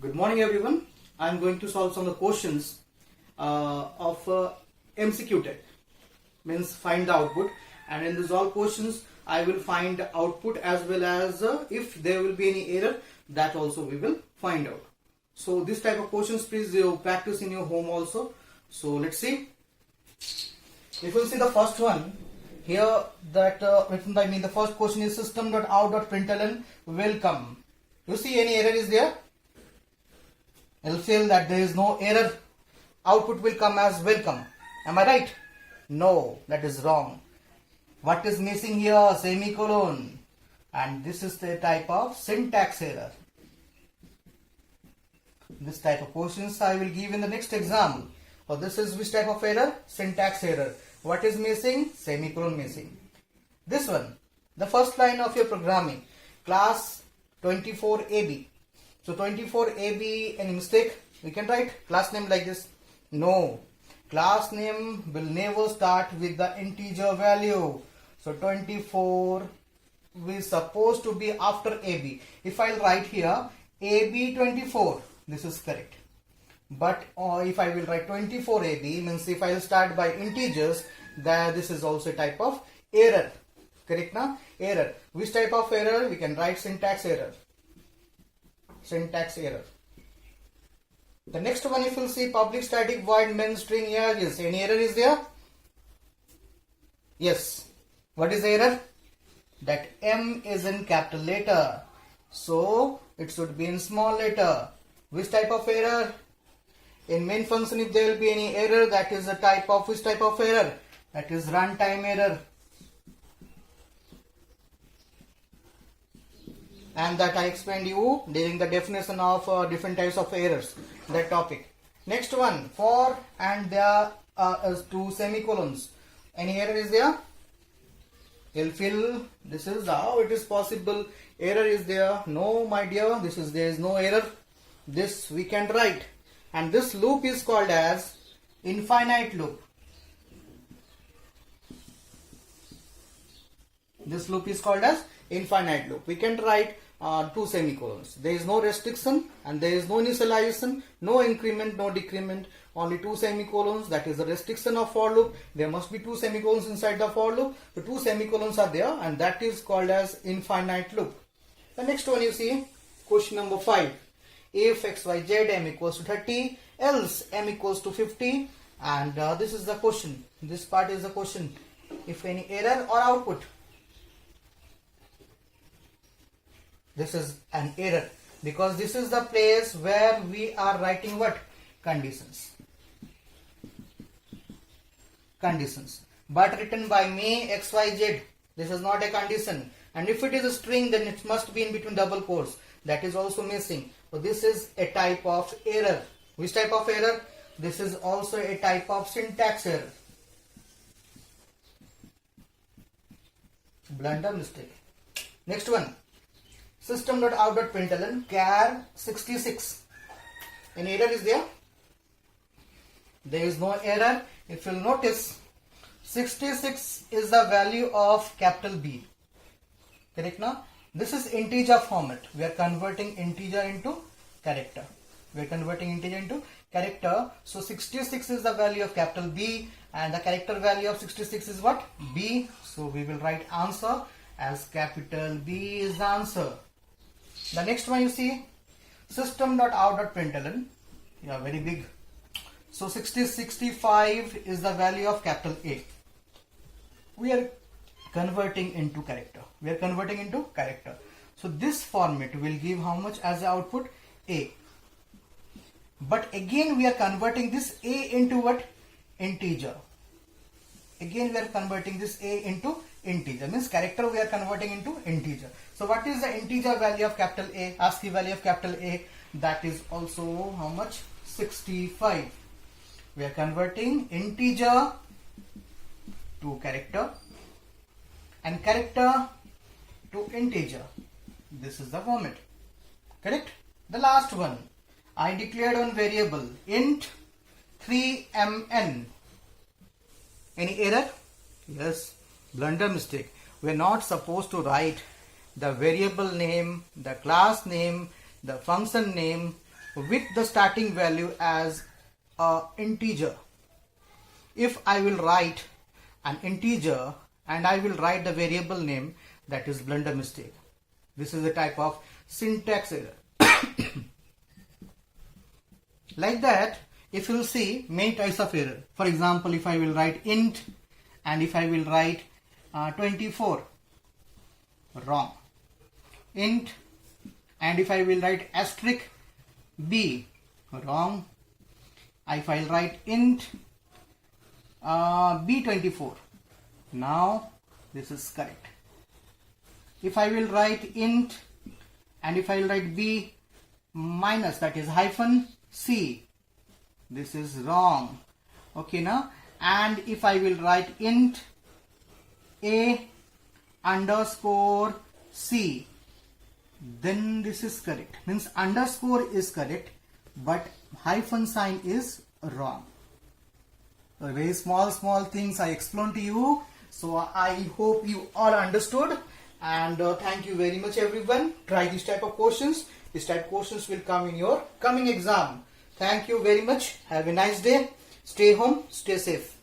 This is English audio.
Good morning everyone. I am going to solve some of the questions of MCQ tech, means find the output, and in these all questions I will find output as well as if there will be any error, that also we will find out. So this type of questions please practice in your home also. So let's see. If you see the first one here, that written by me, the first question is system.out.println welcome. You see any error is there? I'll feel that there is no error. Output will come as welcome. Am I right? No, that is wrong. What is missing here? Semicolon. And this is the type of syntax error. This type of questions I will give in the next exam. So this is which type of error? Syntax error. What is missing? Semicolon missing. This one, the first line of your programming, class 24AB. So 24AB, any mistake? We can write class name like this. No, class name will never start with the integer value. So 24 is supposed to be after AB. If I write here AB24, this is correct. But if I will write 24AB, means if I will start by integers, then this is also a type of error. Correct now? Error. Which type of error? We can write syntax error. Syntax error. The next one, if you see public static void main string arrays, any error is there? Yes. What is the error? That M is in capital letter, so it should be in small letter. Which type of error? In main function, if there will be any error, that is a type of which type of error? That is runtime error. And that I explained you during the definition of different types of errors, that topic. Next one, for and there are two semicolons. Any error is there? You'll feel this is how it is possible. Error is there? No, my dear, there is no error. This we can write, and this loop is called as infinite loop. This loop is called as infinite loop. We can write two semicolons. There is no restriction and there is no initialization, no increment, no decrement, only two semicolons. That is the restriction of for loop. There must be two semicolons inside the for loop. The two semicolons are there, and that is called as infinite loop. The next one, you see, question number 5. If xyz m equals to 30, else m equals to 50, and this is the question. This part is the question. If any error or output. This is an error, because this is the place where we are writing what? Conditions. Conditions. But written by me xyz, this is not a condition. And if it is a string, then it must be in between double quotes. That is also missing. So this is a type of error. Which type of error? This is also a type of syntax error. Blunder, mistake. Next one. System.out.println char 66. Any error is there? There is no error. If you'll notice, 66 is the value of capital B. Correct now? This is integer format. We are converting integer into character. We are converting integer into character. So 66 is the value of capital B, and the character value of 66 is what? B. So we will write answer as capital B is the answer. The next one, you see, system.out.println. Yeah, very big. So 65 is the value of capital A. We are converting into character. We are converting into character. So this format will give how much as the output? A. But again we are converting this A into what? Integer. Again we are converting this A into integer. Means character we are converting into integer. So what is the integer value of capital A? ASCII value of capital A. That is also how much? 65. We are converting integer to character and character to integer. This is the format. Correct? The last one. I declared one variable int 3mn. Any error? Yes. Blunder, mistake. We are not supposed to write the variable name, the class name, the function name with the starting value as a integer. If I will write an integer and I will write the variable name, that is blunder mistake. This is a type of syntax error. Like that, if you will see many types of error. For example, if I will write int and if I will write 24, wrong. Int and if I will write asterisk b, wrong. If I will write int b24, now this is correct. If I will write int and if I will write b minus, that is hyphen c, this is wrong. Okay, now, and if I will write int a underscore c, then this is correct. Means underscore is correct, but hyphen sign is wrong. So very small things I explained to you. So I hope you all understood, and thank you very much everyone. Try this type of questions. This type of questions will come in your coming exam. Thank you very much. Have a nice day. Stay home, stay safe.